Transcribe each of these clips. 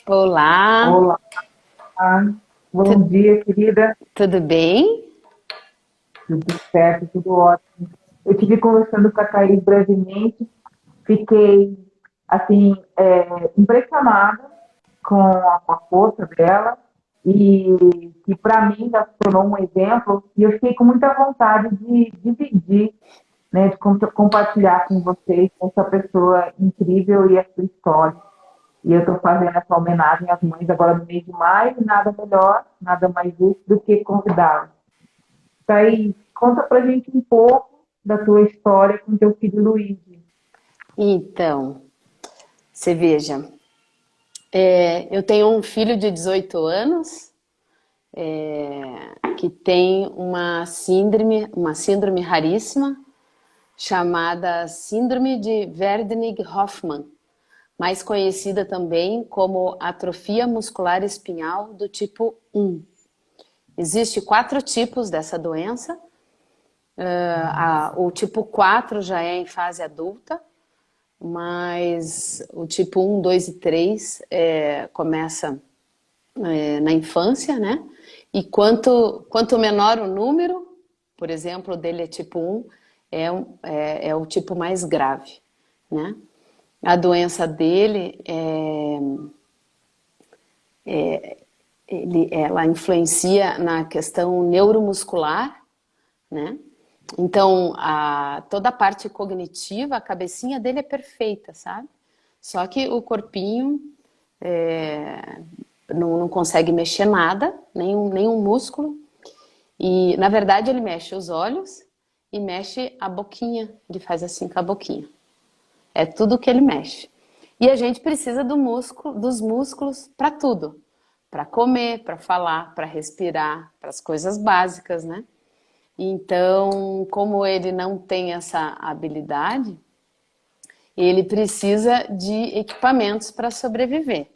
Olá, Olá, bom tu- dia, querida. tudo bem? Tudo certo, tudo ótimo. Eu tive conversando com a Thaís brevemente, fiquei, assim, impressionada com a força dela e que, para mim, já se tornou um exemplo e eu fiquei com muita vontade de dividir, né, de compartilhar com vocês essa pessoa incrível e a sua história. E eu estou fazendo essa homenagem às mães agora no mês de maio, e nada melhor, nada mais justo do que convidá-las. Thaís, conta pra gente um pouco da tua história com teu filho Luiz. Então, você veja, eu tenho um filho de 18 anos que tem uma síndrome raríssima chamada Síndrome de Wernicke-Hoffmann, mais conhecida também como atrofia muscular espinhal do tipo 1. Existem 4 tipos dessa doença. O tipo 4 já é em fase adulta, mas o tipo 1, 2 e 3 começa na infância, né? E quanto menor o número, por exemplo, o dele é tipo 1, é o tipo mais grave, né? A doença dele, ela influencia na questão neuromuscular, né? Então, toda a parte cognitiva, a cabecinha dele é perfeita, sabe? Só que o corpinho não consegue mexer nada, nenhum músculo. E, na verdade, ele mexe os olhos e mexe a boquinha. Ele faz assim com a boquinha. É tudo que ele mexe. E a gente precisa dos músculos para tudo. Para comer, para falar, para respirar, para as coisas básicas, né? Então, como ele não tem essa habilidade, ele precisa de equipamentos para sobreviver,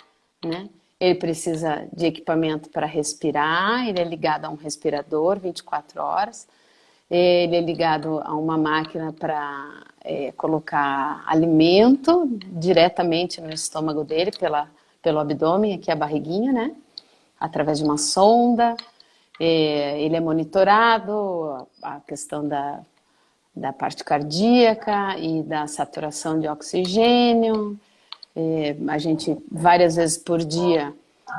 né? Ele precisa de equipamento para respirar, ele é ligado a um respirador 24 horas, ele é ligado a uma máquina para colocar alimento diretamente no estômago dele, pelo abdômen, aqui a barriguinha, né? Através de uma sonda. Ele é monitorado, a questão da parte cardíaca e da saturação de oxigênio. A gente, várias vezes por dia,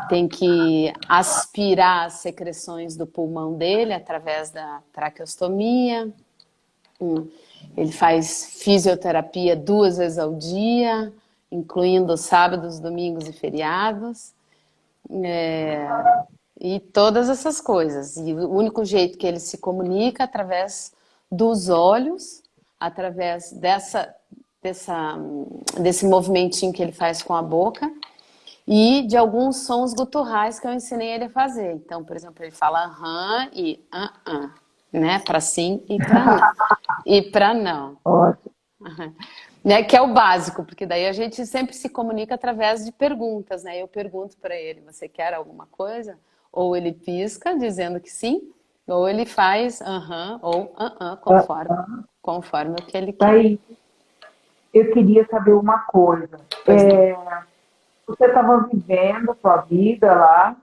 tem que aspirar as secreções do pulmão dele através da traqueostomia. Ele faz fisioterapia 2 vezes ao dia, incluindo sábados, domingos e feriados. E todas essas coisas. E o único jeito que ele se comunica é através dos olhos, através desse movimentinho que ele faz com a boca e de alguns sons guturrais que eu ensinei ele a fazer. Então, por exemplo, ele fala aham e né? Para sim e para não. E para não. Ótimo. Né, que é o básico, porque daí a gente sempre se comunica através de perguntas, né? Eu pergunto para ele, você quer alguma coisa? Ou ele pisca dizendo que sim, ou ele faz aham ou conforme o que ele quer. Thaís, eu queria saber uma coisa. Pois não. Você estava vivendo a sua vida lá,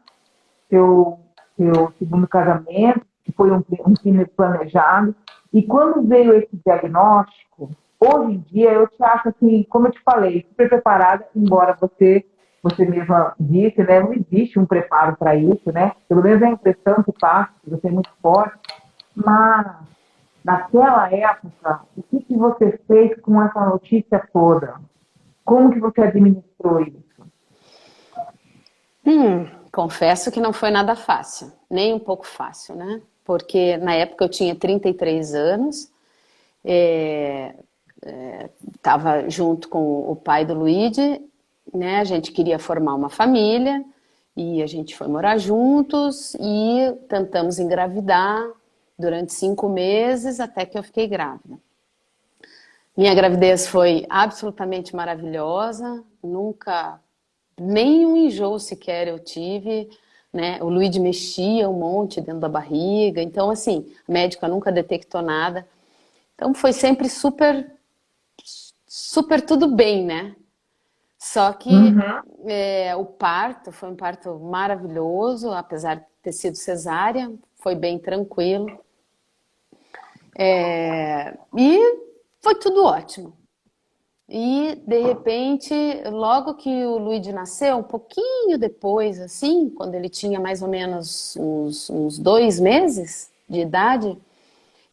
seu, seu segundo casamento, que foi um filho planejado, e quando veio esse diagnóstico, hoje em dia eu te acho assim, como eu te falei, super preparada, embora você mesma disse, né, não existe um preparo para isso, né? Pelo menos é a impressão que passa, que você é muito forte, mas naquela época, o que você fez com essa notícia toda? Como que você administrou isso? Confesso que não foi nada fácil, nem um pouco fácil, né? Porque na época eu tinha 33 anos, estava junto com o pai do Luigi, né? A gente queria formar uma família e a gente foi morar juntos e tentamos engravidar durante 5 meses até que eu fiquei grávida. Minha gravidez foi absolutamente maravilhosa, nunca, nem um enjoo sequer eu tive, né? O Luigi mexia um monte dentro da barriga, então assim, a médica nunca detectou nada. Então foi sempre super, super tudo bem, né? Só que Uhum. o parto foi um parto maravilhoso, apesar de ter sido cesárea, foi bem tranquilo. E foi tudo ótimo. E, de repente, logo que o Luigi nasceu, um pouquinho depois, assim, quando ele tinha mais ou menos uns 2 meses de idade,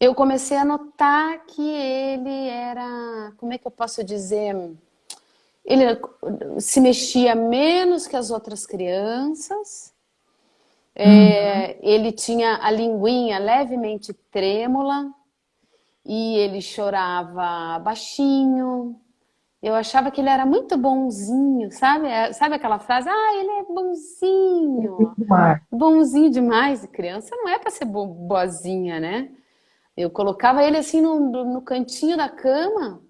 eu comecei a notar que ele era, como é que eu posso dizer? Ele se mexia menos que as outras crianças, Uhum. ele tinha a linguinha levemente trêmula e ele chorava baixinho. Eu achava que ele era muito bonzinho, sabe? Sabe aquela frase? Ah, ele é bonzinho. Demais. Bonzinho demais. Criança não é para ser boazinha, né? Eu colocava ele assim no cantinho da cama,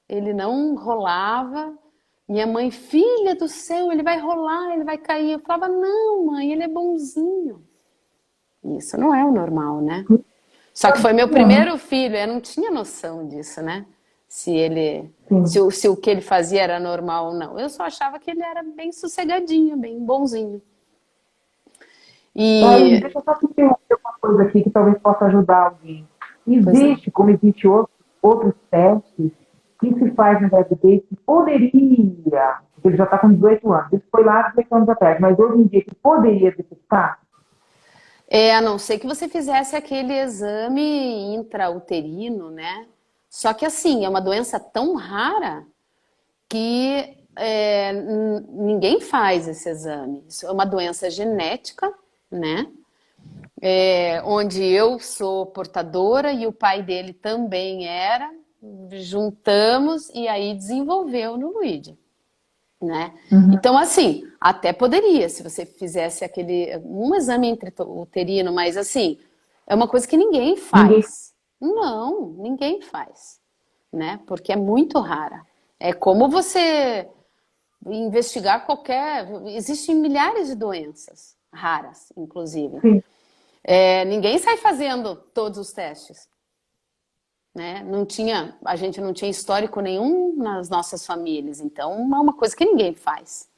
ele não rolava. Minha mãe, filha do céu, ele vai rolar, ele vai cair. Eu falava, não, mãe, ele é bonzinho. Isso não é o normal, né? Só que foi meu Não, primeiro filho, eu não tinha noção disso, né? Se ele, sim. se o que ele fazia era normal ou não. Eu só achava que ele era bem sossegadinho, bem bonzinho. Aí, E, deixa eu só te interromper uma coisa aqui que talvez possa ajudar alguém. pois não. Existe, como existe outros testes que se faz na gravidez que poderia, porque ele já está com 18 anos, isso foi lá 18 anos atrás, mas hoje em dia que poderia detectar? A não ser que você fizesse aquele exame intrauterino, né? Só que assim, é uma doença tão rara que ninguém faz esse exame. Isso é uma doença genética, né? Onde eu sou portadora e o pai dele também era, juntamos e aí desenvolveu no Luigi, né? Uhum. Então, assim, até poderia, se você fizesse um exame intrauterino, mas assim, é uma coisa que ninguém Ninguém. faz. Não, ninguém faz, né? Porque é muito rara. É como você investigar qualquer. Existem milhares de doenças raras, inclusive. Sim, Ninguém sai fazendo todos os testes, né? A gente não tinha histórico nenhum nas nossas famílias, então é uma coisa que ninguém faz.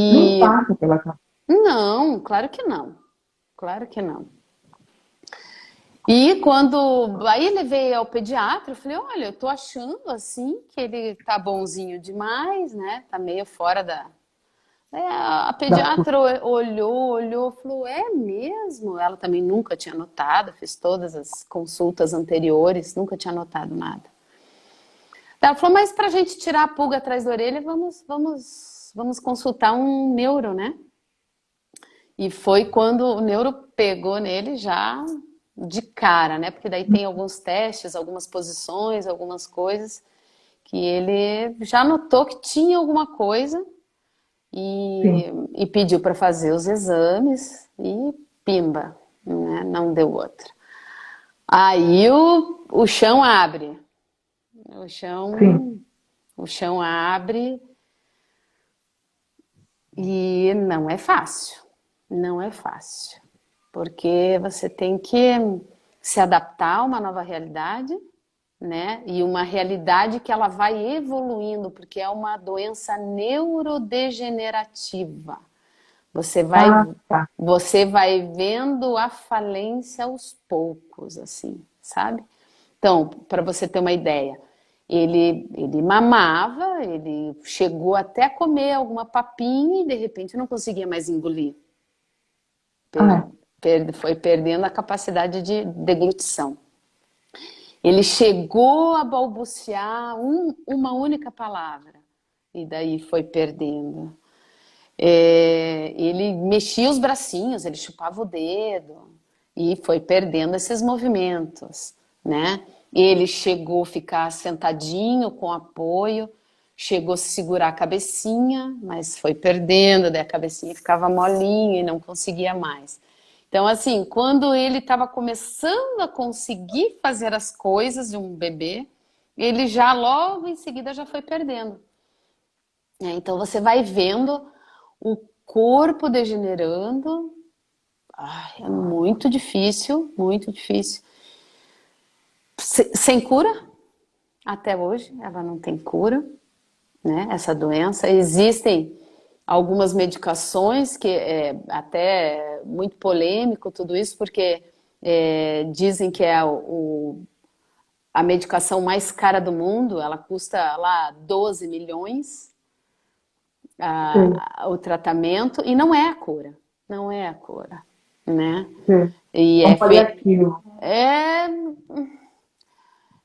nem E passa pela cabeça. não, claro que não, claro que não. E quando aí levei ao pediatra, eu falei, olha, eu tô achando assim que ele tá bonzinho demais, né? Tá meio fora da. A Da, pediatra olhou, falou, é mesmo? Ela também nunca tinha notado, fez todas as consultas anteriores, nunca tinha notado nada. Ela falou, mas para a gente tirar a pulga atrás da orelha, vamos consultar um neuro, né? E foi quando o neuro pegou nele já de cara, né? Porque daí tem alguns testes, algumas posições, algumas coisas que ele já notou que tinha alguma coisa e, sim, e pediu para fazer os exames e pimba, né? Não deu outra. Aí o chão abre, o sim. chão, o chão abre e não é fácil, não é fácil, porque você tem que se adaptar a uma nova realidade, né? E uma realidade que ela vai evoluindo, porque é uma doença neurodegenerativa. Você vai, Ah, tá. você vai vendo a falência aos poucos, assim, sabe? Então, para você ter uma ideia, ele mamava, ele chegou até a comer alguma papinha e de repente não conseguia mais engolir. Ah, Per- foi perdendo a capacidade de deglutição. Ele chegou a balbuciar uma única palavra e daí foi perdendo. Ele mexia os bracinhos, ele chupava o dedo e foi perdendo esses movimentos, né? Ele chegou a ficar sentadinho com apoio, chegou a segurar a cabecinha, mas foi perdendo, daí a cabecinha ficava molinha e não conseguia mais. Então, assim, quando ele estava começando a conseguir fazer as coisas de um bebê, ele já logo em seguida já foi perdendo. Então você vai vendo o corpo degenerando. Ai, é muito difícil, muito difícil. Sem cura, até hoje, ela não tem cura. né, essa doença. Existem algumas medicações que é até muito polêmico tudo isso, porque dizem que é a medicação mais cara do mundo, ela custa lá 12 milhões Sim, o tratamento, e não é a cura, não é a cura, né? sim. E É um paliativo. é,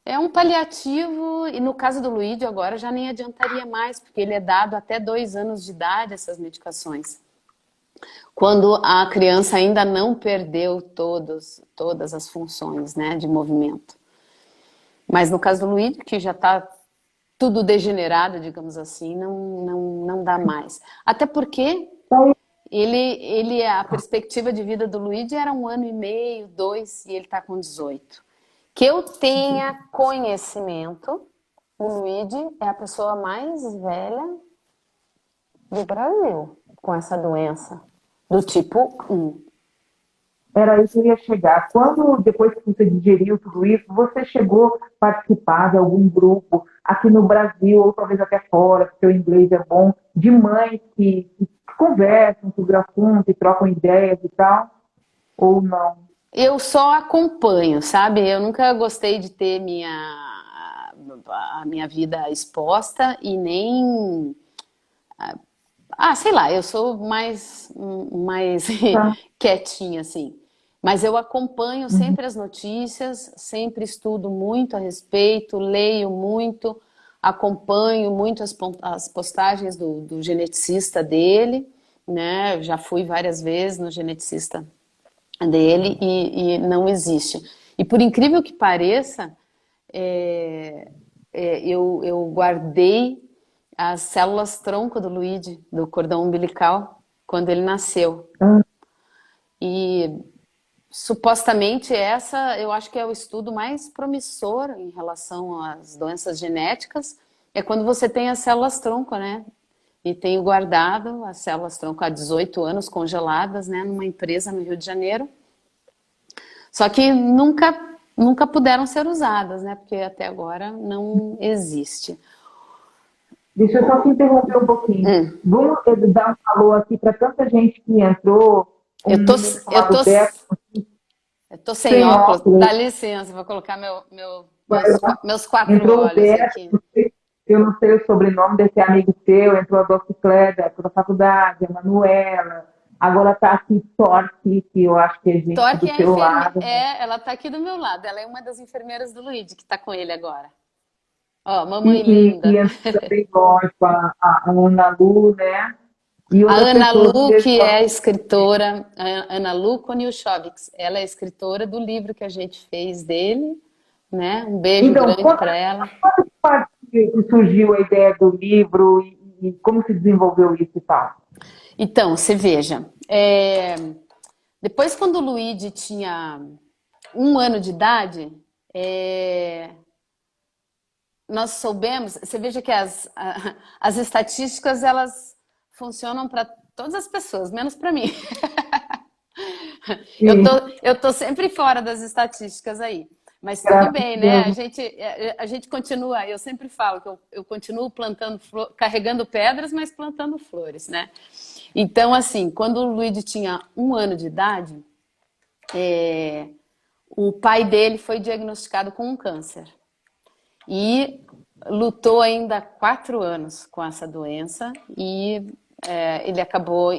é um paliativo, e no caso do Luigi agora já nem adiantaria mais, porque ele é dado até 2 anos de idade, essas medicações. Quando a criança ainda não perdeu todas as funções, né, de movimento. Mas no caso do Luigi, que já está tudo degenerado, digamos assim, não dá mais. Até porque a perspectiva de vida do Luigi era 1 ano e meio, 2, e ele está com 18. Que eu tenha conhecimento, o Luigi é a pessoa mais velha do Brasil com essa doença, do tipo 1. Era aí que eu ia chegar. Quando, depois que você digeriu tudo isso, você chegou a participar de algum grupo aqui no Brasil, ou talvez até fora, porque o inglês é bom, de mães que conversam sobre o assunto e trocam ideias e tal, ou não? Eu só acompanho, sabe? Eu nunca gostei de ter a minha vida exposta e nem. Sei lá, eu sou mais Tá. quietinha, assim. Mas eu acompanho sempre as notícias, sempre estudo muito a respeito, leio muito, acompanho muito as postagens do geneticista dele, né? Já fui várias vezes no geneticista dele e não existe. E por incrível que pareça, eu guardei as células tronco do Luigi, do cordão umbilical, quando ele nasceu. Ah, E supostamente essa, eu acho que é o estudo mais promissor em relação às doenças genéticas, é quando você tem as células tronco, né? E tenho guardado as células tronco há 18 anos congeladas, né, numa empresa no Rio de Janeiro. Só que nunca puderam ser usadas, né? Porque até agora não existe. deixa eu só te interromper um pouquinho. Hum. Vamos dar um alô aqui para tanta gente que entrou, um Eu tô, menino eu tô, chamado Beto, eu tô sem sem óculos. óculos. Dá licença, vou colocar Vai lá. meus quatro Entrou o olhos Beto, aqui. eu não sei o sobrenome desse amigo seu, entrou a Dociclé, da faculdade, a Manuela, agora está aqui Torque, que eu acho que é gente Torque do é a seu enfermeira. lado, né? Ela tá aqui do meu lado. Ela é uma das enfermeiras do Luigi, que tá com ele agora. Ó, mamãe E linda. entrou também, lógico, a Ana Lu, né? E A outras Ana pessoas que Lu, eles que é falam. a escritora, a Ana Lu Koniushowicz, ela é escritora do livro que a gente fez dele, né? Um beijo Então, grande quando, para ela. quando que parte que surgiu a ideia do livro e como se desenvolveu isso e tal? Então, você veja, depois quando o Luigi tinha 1 ano de idade, nós soubemos, você veja que as estatísticas elas funcionam para todas as pessoas, menos para mim. Eu tô, Sim, eu tô sempre fora das estatísticas aí. Mas tudo graças bem, a né? Deus. A gente continua, eu sempre falo que eu continuo plantando, carregando pedras, mas plantando flores, né? Então, assim, quando o Luigi tinha 1 ano de idade, o pai dele foi diagnosticado com um câncer. E lutou ainda 4 anos com essa doença e ele acabou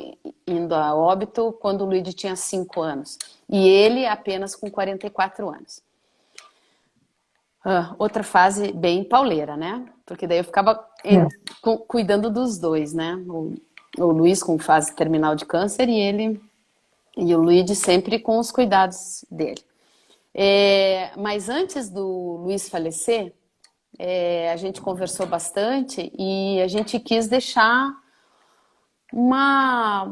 indo a óbito quando o Luigi tinha 5 anos. E ele apenas com 44 anos. Outra fase bem pauleira, né? Porque daí eu ficava É. cuidando dos dois, né? O Luiz com fase terminal de câncer e o Luigi sempre com os cuidados dele. Mas antes do Luiz falecer, a gente conversou bastante e a gente quis deixar uma,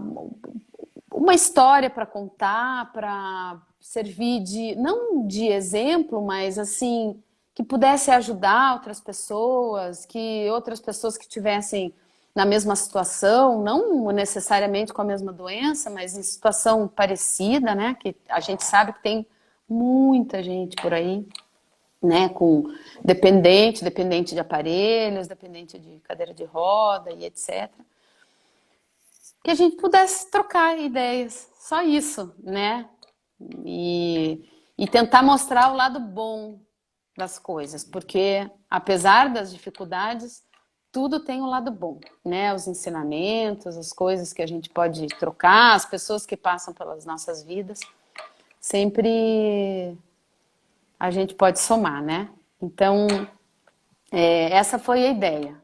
uma história para contar, para servir não de exemplo, mas assim, que pudesse ajudar outras pessoas, que outras pessoas que tivessem na mesma situação, não necessariamente com a mesma doença, mas em situação parecida, né? Que a gente sabe que tem muita gente por aí né, com dependente de aparelhos, dependente de cadeira de roda e etc. Que a gente pudesse trocar ideias, só isso, né? E tentar mostrar o lado bom das coisas, porque apesar das dificuldades, tudo tem um lado bom, né? Os ensinamentos, as coisas que a gente pode trocar, as pessoas que passam pelas nossas vidas, sempre a gente pode somar, né? Então, essa foi a ideia.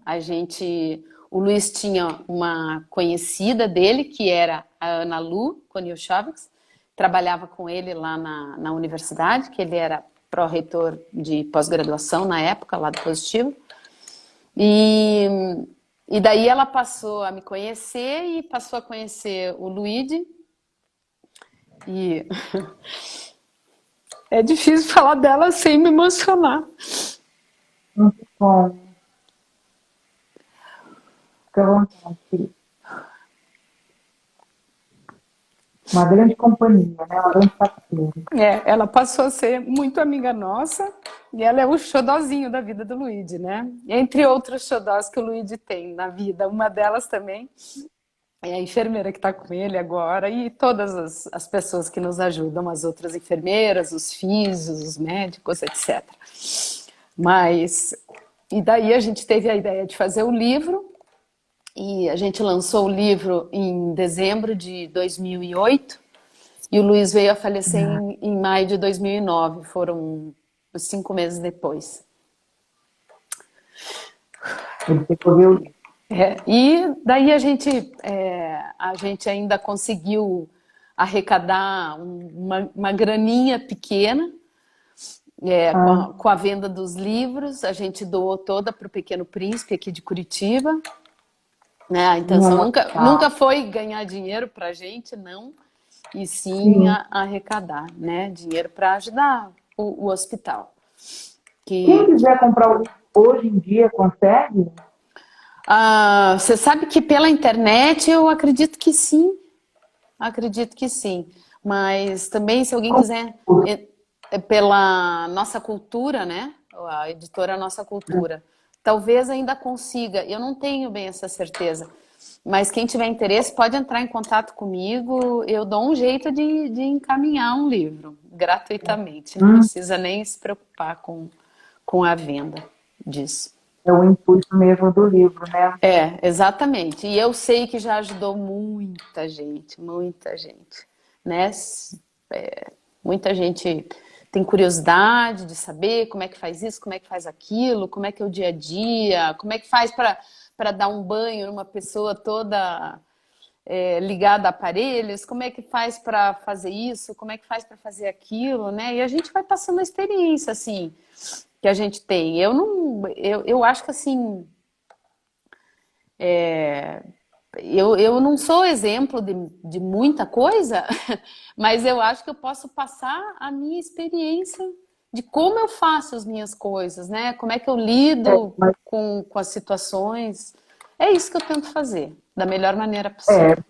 O Luiz tinha uma conhecida dele, que era a Ana Lu Koniushevitz, trabalhava com ele lá na universidade, que ele era pró-reitor de pós-graduação na época, lá do Positivo. E, e daí ela passou a me conhecer e passou a conhecer o Luigi. E é difícil falar dela sem me emocionar. Muito bom. Fica à vontade. Uma grande companhia, né? Uma grande parceira. Ela passou a ser muito amiga nossa e ela é o xodózinho da vida do Luigi, né? Entre outros xodós que o Luigi tem na vida. Uma delas também é a enfermeira que está com ele agora e todas as pessoas que nos ajudam, as outras enfermeiras, os físicos, os médicos, etc. E daí a gente teve a ideia de fazer o livro e a gente lançou o livro em dezembro de 2008 e o Luiz veio a falecer em maio de 2009, foram 5 meses depois. Ele decorreu o livro. E daí a gente ainda conseguiu arrecadar uma graninha pequena com a venda dos livros. A gente doou toda para o Pequeno Príncipe aqui de Curitiba. Né? A intenção nunca foi ganhar dinheiro para a gente, não, e sim arrecadar, né? Dinheiro para ajudar o hospital. Quem quiser comprar o livro hoje em dia, consegue? Você sabe que pela internet eu acredito que sim. Acredito que sim. Mas também, se alguém quiser, pela Nossa Cultura, né? A editora Nossa Cultura, talvez ainda consiga. Eu não tenho bem essa certeza. Mas quem tiver interesse pode entrar em contato comigo. Eu dou um jeito de encaminhar um livro gratuitamente. Não precisa nem se preocupar com a venda disso. É o intuito mesmo do livro, né? Exatamente. E eu sei que já ajudou muita gente, né? Muita gente tem curiosidade de saber como é que faz isso, como é que faz aquilo, como é que é o dia a dia, como é que faz para dar um banho numa pessoa toda ligada a aparelhos, como é que faz para fazer isso, como é que faz para fazer aquilo, né? E a gente vai passando a experiência, assim, que a gente tem. Eu acho que assim, eu não sou exemplo de muita coisa, mas eu acho que eu posso passar a minha experiência de como eu faço as minhas coisas, né? Como é que eu lido com as situações. É isso que eu tento fazer, da melhor maneira possível.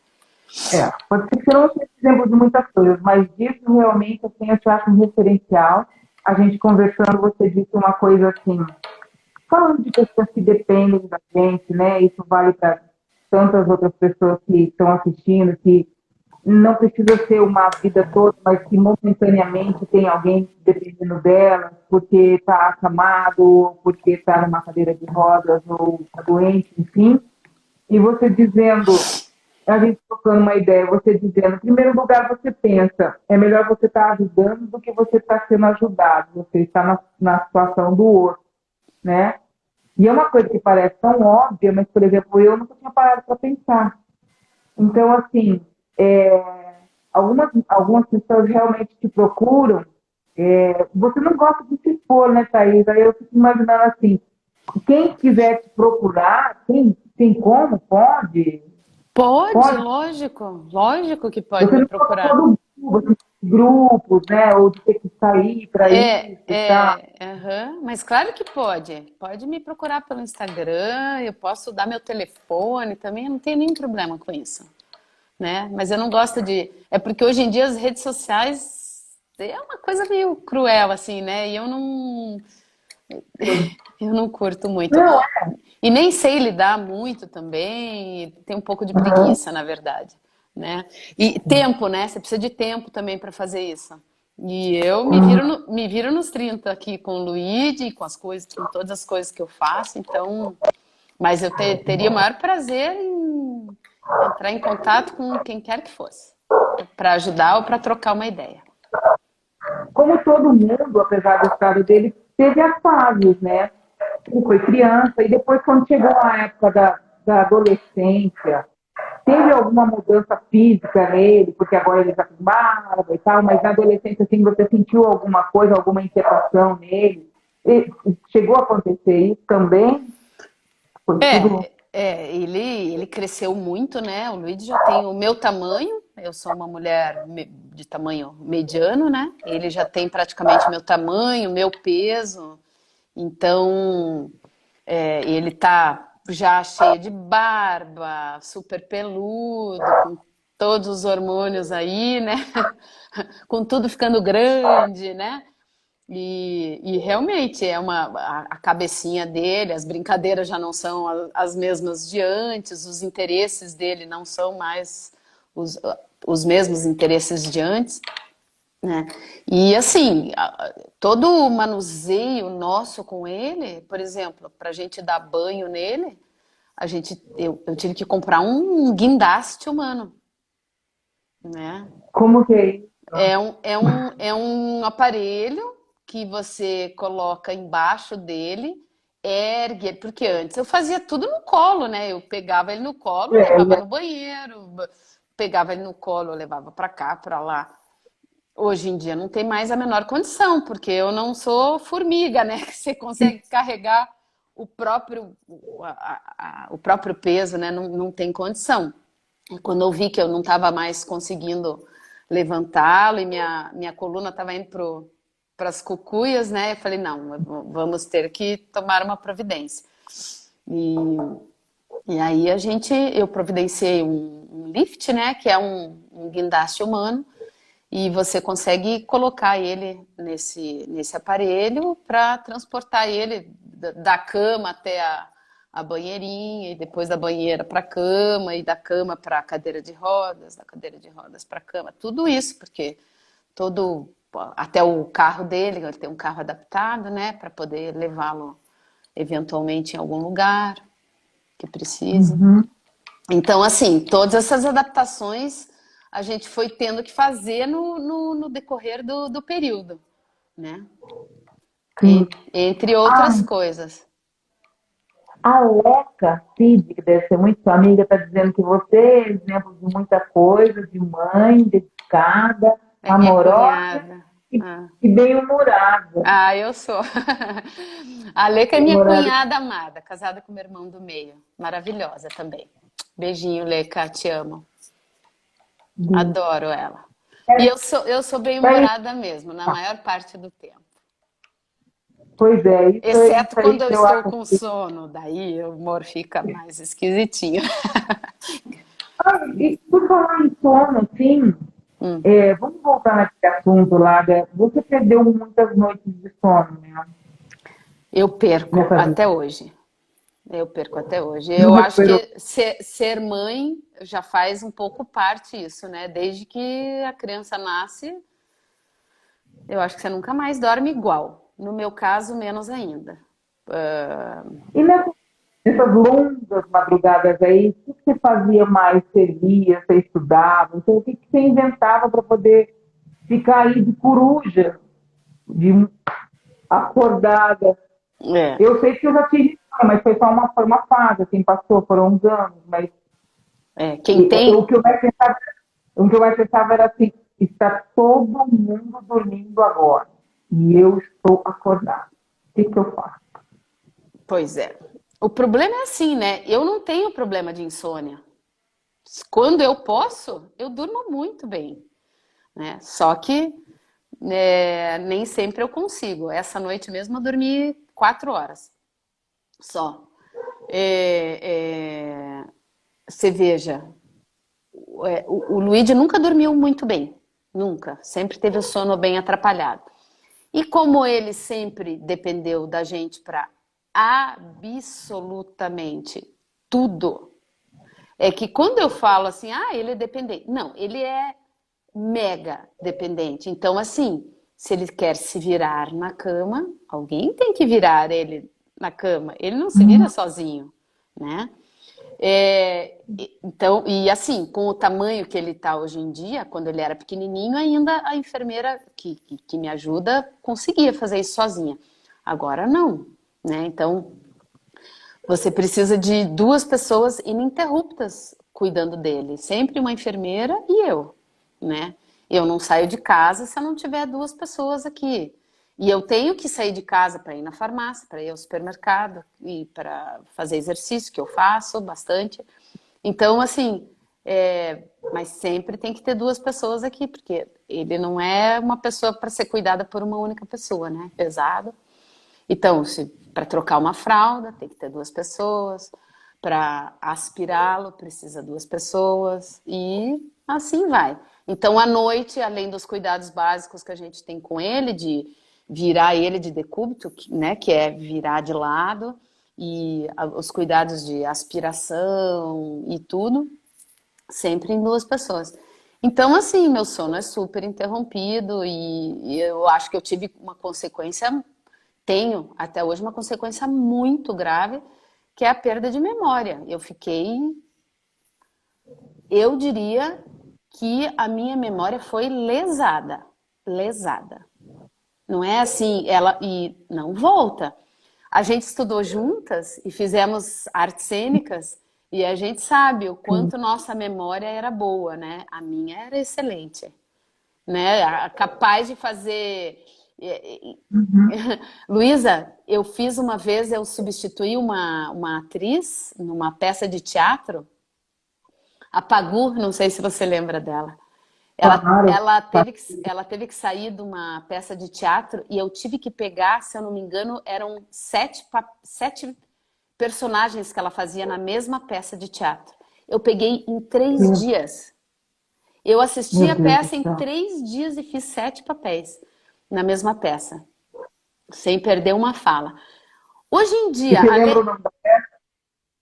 Pode ser que eu não seja exemplo de muitas coisas, mas disso realmente assim, eu te acho um referencial. A gente conversando, você disse uma coisa assim, falando de pessoas que dependem da gente, né? Isso vale para tantas outras pessoas que estão assistindo, que não precisa ser uma vida toda, mas que momentaneamente tem alguém dependendo delas, porque está acamado, porque está numa cadeira de rodas, ou está doente, enfim. E você dizendo, a gente trocando uma ideia, você dizendo, em primeiro lugar você pensa, é melhor você estar ajudando do que você estar sendo ajudado, você está na situação do outro, né? E é uma coisa que parece tão óbvia, mas, por exemplo, eu nunca tinha parado para pensar. Então, assim, algumas pessoas realmente te procuram. Você não gosta de se expor, né, Thaís? Aí eu fico imaginando assim, quem quiser te procurar, tem como? Pode? Pode, lógico que pode Você me não coloca procurar. todo mundo, grupos, né? Ou de ter que sair para isso e tal. Mas claro que pode me procurar pelo Instagram, eu posso dar meu telefone também, eu não tenho nenhum problema com isso, né? Mas eu não gosto é porque hoje em dia as redes sociais é uma coisa meio cruel, assim, né? E eu não curto muito. Não, E nem sei lidar muito também, tem um pouco de aham, preguiça, na verdade, né? E tempo, né? Você precisa de tempo também para fazer isso. E eu uhum. me viro nos 30 aqui com o Luigi, com as coisas, com todas as coisas que eu faço, então, mas eu teria o maior prazer em entrar em contato com quem quer que fosse, para ajudar ou para trocar uma ideia. Como todo mundo, apesar do estado dele, teve as fases, né? Ele foi criança e depois, quando chegou a época da adolescência, teve alguma mudança física nele, porque agora ele já tem barba e tal, mas na adolescência, assim, você sentiu alguma coisa, alguma inquietação nele? E chegou a acontecer isso também? Foi tudo. Ele cresceu muito, né? O Luigi já tem o meu tamanho, eu sou uma mulher de tamanho mediano, né? Ele já tem praticamente meu tamanho, meu peso, então ele tá já cheio de barba, super peludo, com todos os hormônios aí, né? Com tudo ficando grande, né? E realmente é a cabecinha dele, as brincadeiras já não são as mesmas de antes, os interesses dele não são mais os, os mesmos interesses de antes, né? E assim, todo o manuseio nosso com ele, por exemplo, para a gente dar banho nele, eu tive que comprar um guindaste humano, né? Como que é isso? É um aparelho que você coloca embaixo dele, ergue, porque antes eu fazia tudo no colo, né? Eu pegava ele no colo, levava É, no banheiro, pegava ele no colo, levava para cá, para lá. Hoje em dia não tem mais a menor condição, porque eu não sou formiga, né? Que você consegue carregar o próprio peso, né? Não tem condição. Quando eu vi que eu não estava mais conseguindo levantá-lo e minha coluna estava indo para as cucuias, né? Eu falei, não, vamos ter que tomar uma providência. E, e aí eu providenciei um lift, né? Que é um guindaste humano, e você consegue colocar ele nesse aparelho para transportar ele da cama até a banheirinha, e depois da banheira para a cama, e da cama para a cadeira de rodas, da cadeira de rodas para a cama. Tudo isso, porque até o carro dele, ele tem um carro adaptado, né, para poder levá-lo eventualmente em algum lugar que precise. uhum, Então, assim, todas essas adaptações a gente foi tendo que fazer no decorrer do período, né? sim. Entre outras Ah, coisas. a Leca Cid, que deve ser muito sua amiga, está dizendo que você é exemplo de muita coisa, de mãe dedicada, É minha amorosa cunhada. e, Ah, e bem-humorada. Eu sou. A Leca é minha Bem-humorada. cunhada amada, casada com meu irmão do meio. Maravilhosa também. Beijinho, Leca, te amo. Adoro ela. E eu sou Mas, bem-humorada mesmo, na maior parte do tempo. pois é, Exceto isso aí quando eu que eu estou acho. com sono, daí o humor fica mais esquisitinho. Ah, e por falar em sono, assim, Hum. vamos voltar naquele assunto lá. Você perdeu muitas noites de sono, né? Eu perco Nessa vida. até hoje. Eu perco até hoje. Não Eu acho recuperou. que ser mãe já faz um pouco parte isso, né? Desde que a criança nasce, eu acho que você nunca mais dorme igual. No meu caso, menos ainda. E nessas longas madrugadas aí, o que você fazia mais? Você lia, você estudava? Então, o que você inventava para poder ficar aí de coruja, de acordada? É, Eu sei que eu já tive, mas foi uma fase, assim, passou, foram uns anos, mas quem o tem, que eu mais pensava, o que eu mais pensava era assim, está todo mundo dormindo agora e eu estou acordada. O que que eu faço? pois é. O problema é assim, né? Eu não tenho problema de insônia. Quando eu posso, eu durmo muito bem, né? Só que nem sempre eu consigo. Essa noite mesmo eu dormi 4 horas só. É, você veja, o Luigi nunca dormiu muito bem, nunca. Sempre teve o sono bem atrapalhado. E como ele sempre dependeu da gente para absolutamente tudo, é que quando eu falo assim, ah, ele é dependente. Não, ele é mega dependente. Então, assim, se ele quer se virar na cama, alguém tem que virar ele na cama. Ele não se vira Uhum. sozinho, né? Então, e assim, com o tamanho que ele está hoje em dia, quando ele era pequenininho, ainda a enfermeira que me ajuda conseguia fazer isso sozinha. Agora não, né? Então, você precisa de duas pessoas ininterruptas cuidando dele. Sempre uma enfermeira e eu, né? Eu não saio de casa se eu não tiver duas pessoas aqui. E eu tenho que sair de casa para ir na farmácia, para ir ao supermercado e para fazer exercício, que eu faço bastante. Então, assim, mas sempre tem que ter duas pessoas aqui, porque ele não é uma pessoa para ser cuidada por uma única pessoa, né? Pesado. Então, para trocar uma fralda, tem que ter duas pessoas. Para aspirá-lo, precisa duas pessoas. E assim vai. Então, à noite, além dos cuidados básicos que a gente tem com ele, de virar ele de decúbito, né, que é virar de lado, e os cuidados de aspiração e tudo, sempre em duas pessoas. Então, assim, meu sono é super interrompido e eu acho que eu tive uma consequência, tenho até hoje uma consequência muito grave, que é a perda de memória. Eu diria que a minha memória foi lesada, lesada. Não é assim, ela e não volta. A gente estudou juntas e fizemos artes cênicas e a gente sabe o Sim. quanto nossa memória era boa, né? A minha era excelente, né? Capaz de fazer. Uhum. Luísa, eu fiz uma vez, eu substituí uma atriz numa peça de teatro, a Pagu, não sei se você lembra dela. Claro. Ela teve que sair de uma peça de teatro e eu tive que pegar, se eu não me engano, eram sete personagens que ela fazia na mesma peça de teatro. Eu peguei em 3 dias. Eu assisti Meu a Deus do peça em céu. 3 dias e fiz 7 papéis na mesma peça, sem perder uma fala. Hoje em E dia, você lembra o nome da peça?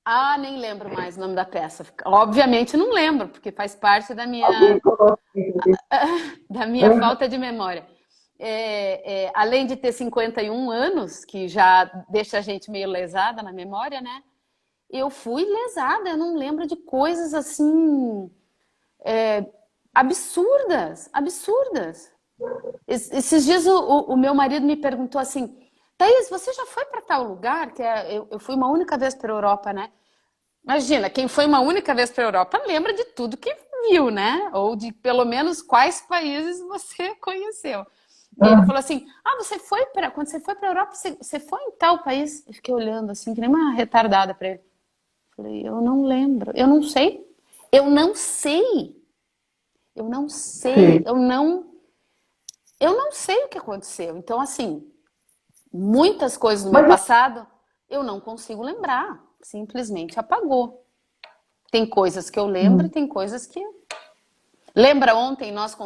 ah, nem lembro mais o nome da peça. Obviamente não lembro, porque faz parte Alguém coloca aí. da minha falta de memória. Além de ter 51 anos, que já deixa a gente meio lesada na memória, né? Eu fui lesada, eu não lembro de coisas assim absurdas, absurdas. Esses dias o meu marido me perguntou assim, Thaís, você já foi para tal lugar? Eu fui uma única vez para a Europa, né? Imagina, quem foi uma única vez para a Europa lembra de tudo que viu, né? Ou de pelo menos quais países você conheceu. E ele Ah, falou assim: Ah, quando você foi para a Europa, você foi em tal país? Eu fiquei olhando assim, que nem uma retardada para ele. Falei: Eu não lembro, eu não sei, eu não sei, eu não sei, sei. eu não sei o que aconteceu. Então, assim, muitas coisas do meu Mas passado eu não consigo lembrar, simplesmente apagou. Tem coisas que eu lembro e assim, tem coisas que. Lembra ontem nós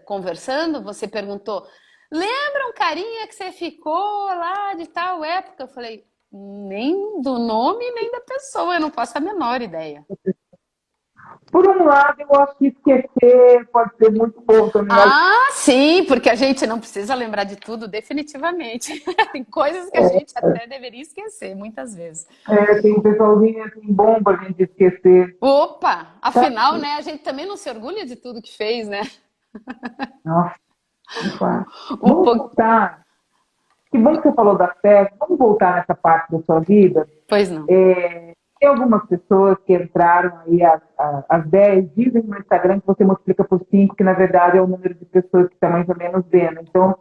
conversando? Você perguntou: lembra um carinha que você ficou lá de tal época? Eu falei: nem do nome, nem da pessoa, eu não faço a menor ideia. por um lado, eu acho que esquecer pode ser muito bom também. Ah, sim, porque a gente não precisa lembrar de tudo, definitivamente. Tem coisas que a gente até deveria esquecer, muitas vezes. Tem um pessoalzinho assim, bom pra gente esquecer. Opa, Tá? afinal, né, a gente também não se orgulha de tudo que fez, né? Nossa, não faz. Um Vamos pouco. voltar. Que bom que você falou da festa. Vamos voltar nessa parte da sua vida. Pois não. Tem algumas pessoas que entraram aí às 10, dizem no Instagram que você multiplica por 5, que na verdade é o número de pessoas que está mais ou menos vendo. Então,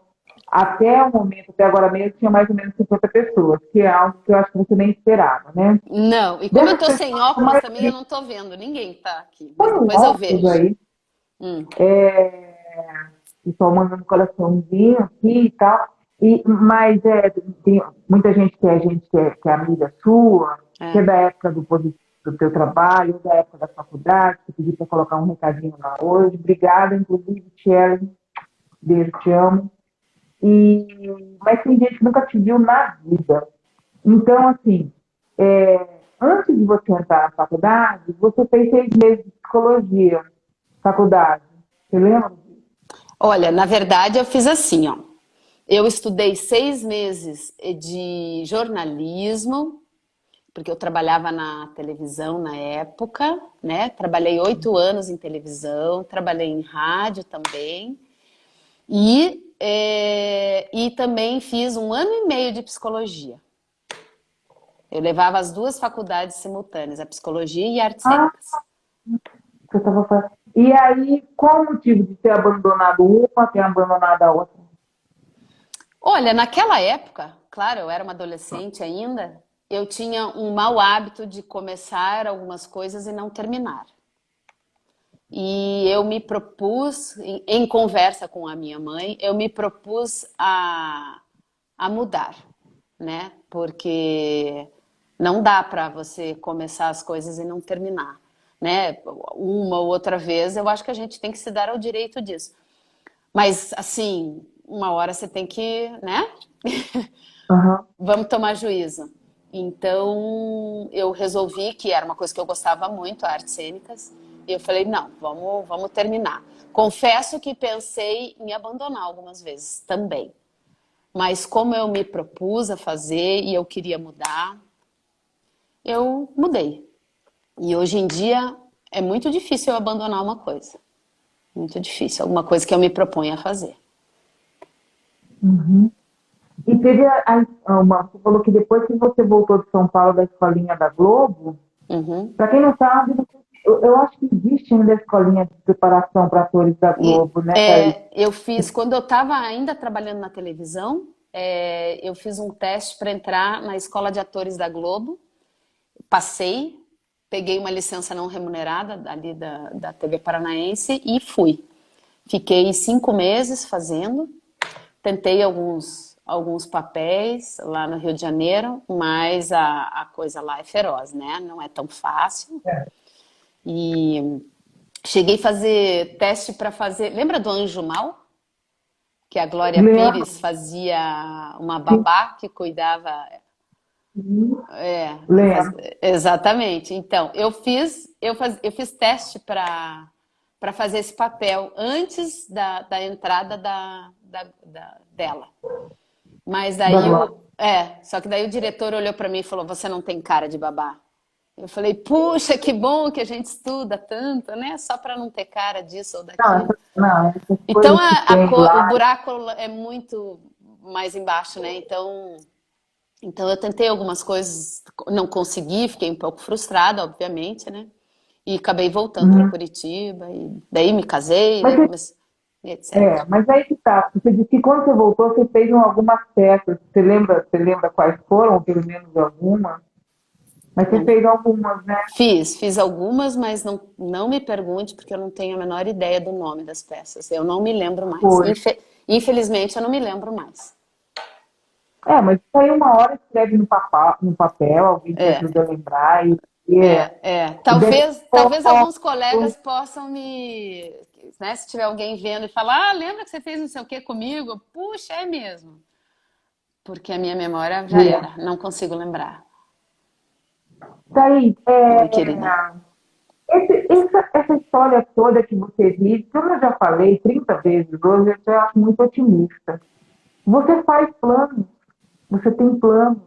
até o momento, até agora mesmo, tinha mais ou menos 50 pessoas, que é algo que eu acho que você nem esperava, né? Não, e como eu Dessas tô sem pessoas, a óculos também, eu maioria não tô vendo ninguém tá aqui, mas põe um depois eu óculos vejo. aí, Hum. pessoal mandando coraçãozinho aqui e tal. Mas tem muita gente que é amiga sua, que é É. da época do positivo. do teu trabalho, da época da faculdade, que pedi para colocar um recadinho lá hoje. Obrigada, inclusive, Shelly. Beijo, te amo. Mas tem gente que nunca te viu na vida. Então, assim, antes de você entrar na faculdade, você fez 6 meses de psicologia, faculdade. Você lembra? Olha, na verdade eu fiz assim, ó. Eu estudei 6 meses de jornalismo, porque eu trabalhava na televisão na época, né? Trabalhei 8 anos em televisão, trabalhei em rádio também. E também fiz 1 ano e meio de psicologia. Eu levava as duas faculdades simultâneas, a psicologia e artes Ah, cênicas. você estava fazendo. E aí, qual o motivo de ter abandonado uma, ter abandonado a outra? Olha, naquela época, claro, eu era uma adolescente ainda, eu tinha um mau hábito de começar algumas coisas e não terminar. E eu me propus, em conversa com a minha mãe, eu me propus a mudar, né? Porque não dá para você começar as coisas e não terminar, né? Uma ou outra vez, eu acho que a gente tem que se dar ao direito disso. Mas, assim, uma hora você tem que, né? Aham. Vamos tomar juízo. Então, eu resolvi que era uma coisa que eu gostava muito, artes cênicas, e eu falei, não, vamos terminar. Confesso que pensei em abandonar algumas vezes também, mas como eu me propus a fazer e eu queria mudar, eu mudei. E hoje em dia é muito difícil eu abandonar uma coisa, muito difícil, alguma coisa que eu me proponho a fazer. Uhum. E teve você falou que depois que você voltou de São Paulo da escolinha da Globo, Uhum. para quem não sabe, eu acho que existe ainda a escolinha de preparação para atores da Globo, né, Thaís? Eu fiz, quando eu estava ainda trabalhando na televisão, eu fiz um teste para entrar na Escola de Atores da Globo, passei, peguei uma licença não remunerada ali da TV Paranaense e fui. Fiquei 5 meses fazendo, tentei alguns papéis lá no Rio de Janeiro, mas a coisa lá é feroz, né? Não é tão fácil. E cheguei a fazer teste para fazer. Lembra do Anjo Mal? Que a Glória Lembro, Pires fazia uma sim, babá que cuidava. É, lembro. exatamente. Então, eu fiz teste para fazer esse papel antes da entrada dela. Mas Da daí Glória. só que daí o diretor olhou para mim e falou: "Você não tem cara de babá". Eu falei: "Puxa, que bom que a gente estuda tanto, né? Só para não ter cara disso ou Não, daquilo". essas Então coisas que tem o lá. buraco é muito mais embaixo, né? Então eu tentei algumas coisas, não consegui, fiquei um pouco frustrada, obviamente, né? E acabei voltando para Uhum. Curitiba e daí me casei, Mas, né? Comecei, e etc. mas aí que tá. Você disse que quando você voltou, você fez algumas peças. Você lembra quais foram, ou pelo menos algumas? Mas você Não fez algumas, né? fiz algumas, mas não me pergunte porque eu não tenho a menor ideia do nome das peças. Eu não me lembro mais. Foi. Infelizmente, eu não me lembro mais. Mas isso aí uma hora escreve no papel, alguém te É, ajuda a lembrar e Talvez alguns colegas possam né, se tiver alguém vendo e falar, lembra que você fez não sei o que comigo? Puxa, é mesmo. Porque a minha memória já ver. era, não consigo lembrar. Daí, Oi, querida. essa história toda que você vive, como eu já falei 30 vezes hoje, eu já acho muito otimista. Você faz planos, você tem planos.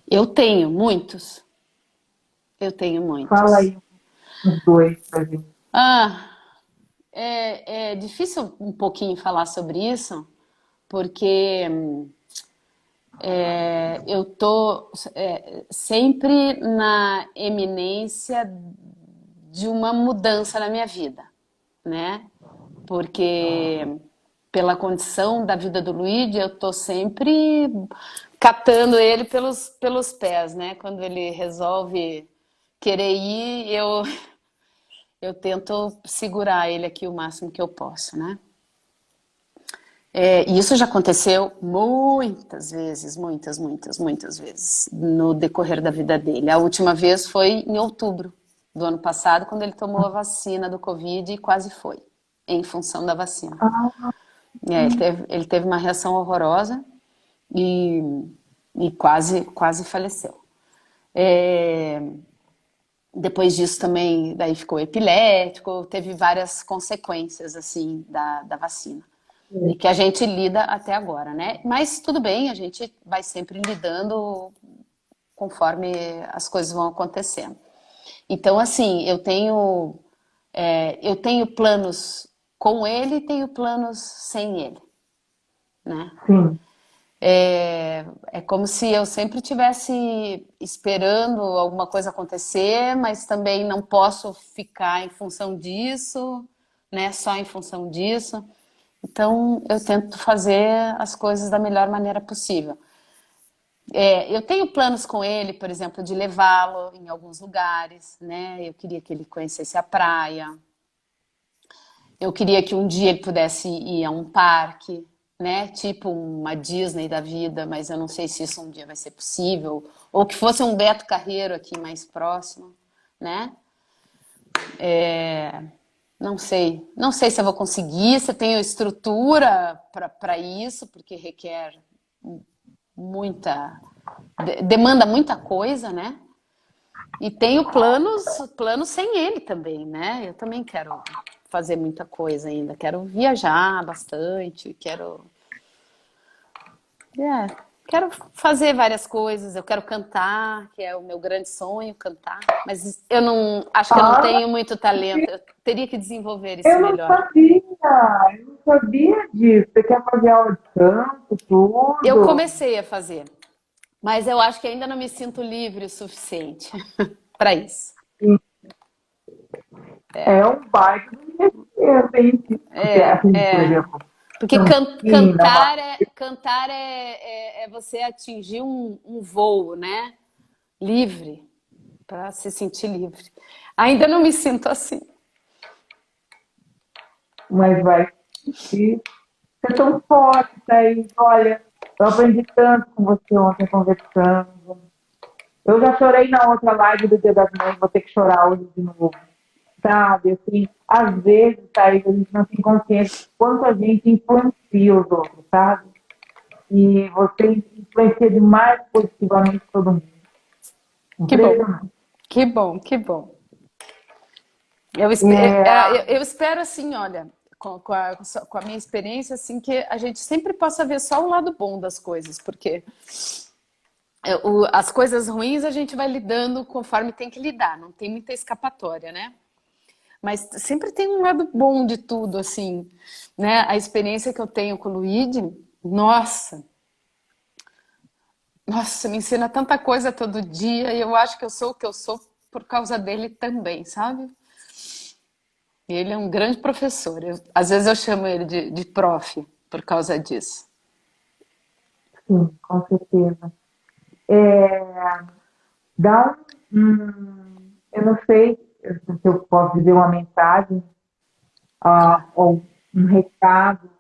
Eu tenho muitos. Eu tenho Fala muitos. aí uns dois pra gente. Ah, é difícil um pouquinho falar sobre isso, porque eu tô sempre na eminência de uma mudança na minha vida, né? Porque pela condição da vida do Luigi, eu tô sempre catando ele pelos pés, né? Quando ele resolve querer ir, eu tento segurar ele aqui o máximo que eu posso, né? E isso já aconteceu muitas vezes, muitas vezes no decorrer da vida dele. A última vez foi em outubro do ano passado, quando ele tomou a vacina do Covid e quase foi, em função da vacina. Ah, Ele teve uma reação horrorosa e, e quase faleceu. É, depois disso também, daí ficou epilético, teve várias consequências, assim, da vacina. E que a gente lida até agora, né? Mas tudo bem, a gente vai sempre lidando conforme as coisas vão acontecendo. Então, assim, eu tenho planos com ele e tenho planos sem ele, né? sim. É como se eu sempre estivesse esperando alguma coisa acontecer, mas também não posso ficar em função disso, né? Só em função disso. Então, eu tento fazer as coisas da melhor maneira possível. Eu tenho planos com ele, por exemplo, de levá-lo em alguns lugares, né? Eu queria que ele conhecesse a praia. Eu queria que um dia ele pudesse ir a um parque, né? Tipo uma Disney da vida, mas eu não sei se isso um dia vai ser possível. Ou que fosse um Beto Carreiro aqui mais próximo, né? Não sei. Não sei se eu vou conseguir, se eu tenho estrutura para isso, porque requer muita. Demanda muita coisa, né? E tenho planos sem ele também, né? Eu também quero fazer muita coisa ainda. Quero viajar bastante, é, quero fazer várias coisas. Eu quero cantar, que é o meu grande sonho, cantar. Mas eu não, acho que eu não Ah, tenho muito talento. Eu teria que desenvolver isso eu não melhor. sabia, eu não sabia disso. Você quer fazer aula de canto, Eu tudo? comecei a fazer, mas eu acho que ainda não me sinto livre o suficiente para isso. É um baita do investimento, hein? Porque, assim, por É. exemplo, Porque cantina, uma... cantar é você atingir um voo, né? Livre, para se sentir livre. Ainda não me sinto assim. mas vai ser tão forte, Thaís. Olha, eu aprendi tanto com você ontem conversando. Eu já chorei na outra live do Dia das Mães, vou ter que chorar hoje de novo. Sabe, assim, às vezes, Thaís, a gente não tem consciência de quanto a gente influencia os outros, sabe? E você influencia demais positivamente todo mundo. Que bom, Impressionante. que bom, que bom. É, Eu espero assim, olha, com a minha experiência, assim, que a gente sempre possa ver só o lado bom das coisas, porque as coisas ruins a gente vai lidando conforme tem que lidar, não tem muita escapatória, né? Mas sempre tem um lado bom de tudo, assim, né? A experiência que eu tenho com o Luigi, nossa, nossa, me ensina tanta coisa todo dia e eu acho que eu sou o que eu sou por causa dele também, sabe? E ele é um grande professor. Às vezes eu chamo ele de prof por causa disso. sim, com certeza. É, dá eu não sei se eu posso dizer uma mensagem, Claro. ou um recado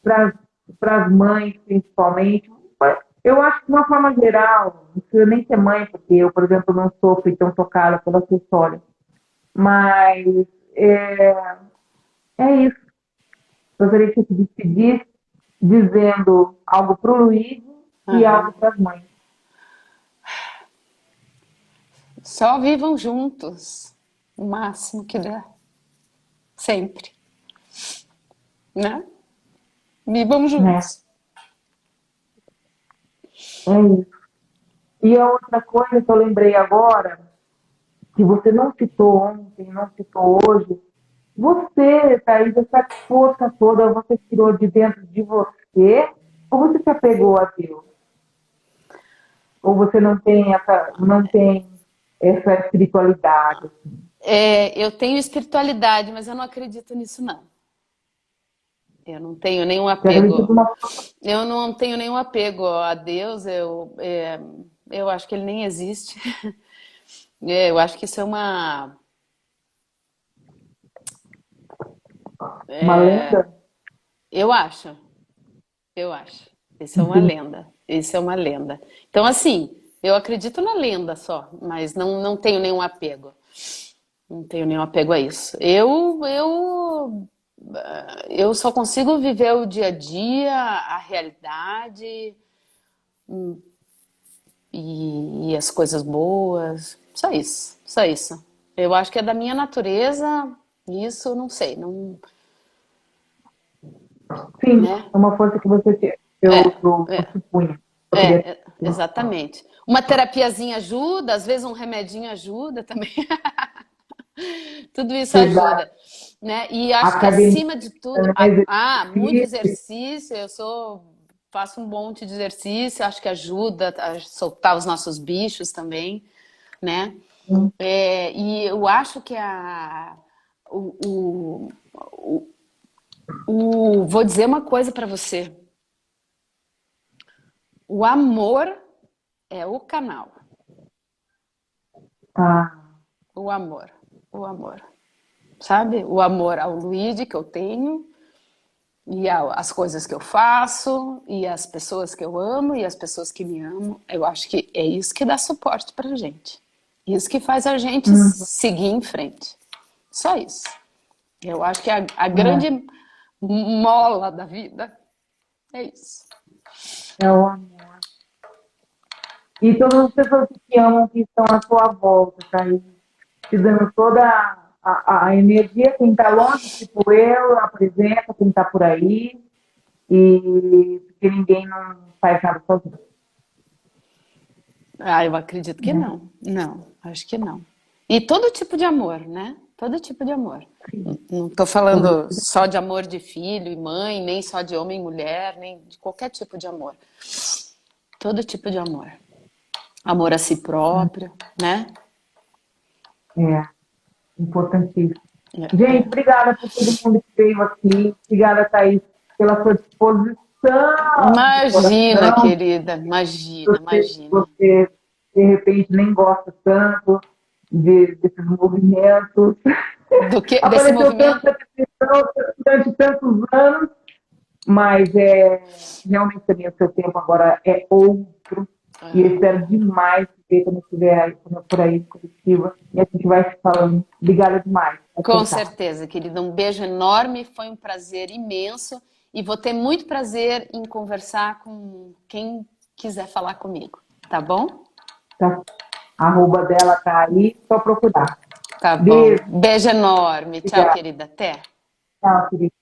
para as mães, principalmente. Eu acho que de uma forma geral, não precisa nem ser mãe, porque eu, por exemplo, não sofro tão tocada pela sua história. Mas é, é isso. Gostaria que você se despedisse dizendo algo para o Luiz e algo Aham. para as mães. Só vivam juntos o máximo que der. Sempre, né? Vivam Né? juntos. É isso. E a outra coisa que eu lembrei agora, que você não citou ontem, não citou hoje, você, Thaís, essa força toda você tirou de dentro de você ou você se apegou a Deus? Ou você não tem essa espiritualidade? Eu tenho espiritualidade, mas eu não acredito nisso, não. Eu não tenho nenhum Você acredita de apego. uma Eu não tenho nenhum apego a Deus. Eu acho que ele nem existe. Eu acho que isso é Uma lenda? Eu acho, eu acho. Isso é uma lenda. Isso é uma lenda. Então, assim, eu acredito na lenda só, mas não tenho nenhum apego. Não tenho nenhum apego a isso. Eu só consigo viver o dia a dia, a realidade e as coisas boas. Só isso, só isso. Eu acho que é da minha natureza, isso eu não sei, não, Sim, né? é uma força que É, eu é, supunha. Eu queria ter. exatamente. Uma terapiazinha ajuda, às vezes um remedinho ajuda também. Tudo isso Verdade. ajuda, né? E acho que Academia, acima de tudo, né? muito Exercício. exercício. Faço um monte de exercício, acho que ajuda a soltar os nossos bichos também, né? E eu acho que o, vou dizer uma coisa para você. O amor é o canal. Ah, O amor, o amor. Sabe? O amor ao Luigi que eu tenho, e as coisas que eu faço, e as pessoas que eu amo, e as pessoas que me amam. Eu acho que é isso que dá suporte pra gente. Isso que faz a gente hum, seguir em frente. Só isso. Eu acho que a é, grande mola da vida é isso. é o amor. E todas as pessoas que te amam, que estão à sua volta, tá aí, te dando toda a energia, quem está longe, tipo eu, apresenta quem está por aí, e porque ninguém não faz nada sozinho, Ah, eu acredito que né? não. Não, acho que não. E todo tipo de amor, né? Todo tipo de amor. Não estou Todo falando só de amor de filho e mãe, nem só de homem e mulher, nem de qualquer tipo de amor. Todo tipo de amor. Amor a si próprio, né? é importantíssimo. É, Gente, é. obrigada por todo mundo que veio aqui. Obrigada, Thaís, pela sua disposição de Imagina, coração. querida, imagina, imagina. Você, de repente, nem gosta tanto desses movimentos. Desse Apareceu movimento? tanta televisão durante tantos anos, mas realmente também o seu tempo agora é outro. E eu Ah, espero demais ver quando estiver aí, quando eu for aí em Curitiba. E a gente vai se falando. Obrigada demais por com aceitar. certeza, querida. Um beijo enorme, foi um prazer imenso e vou ter muito prazer em conversar com quem quiser falar comigo, tá bom? Tá? A arroba dela tá aí, só procurar. Tá bom. Beijo, Beijo enorme. Tchau, obrigada. querida. Até. Tchau, querida.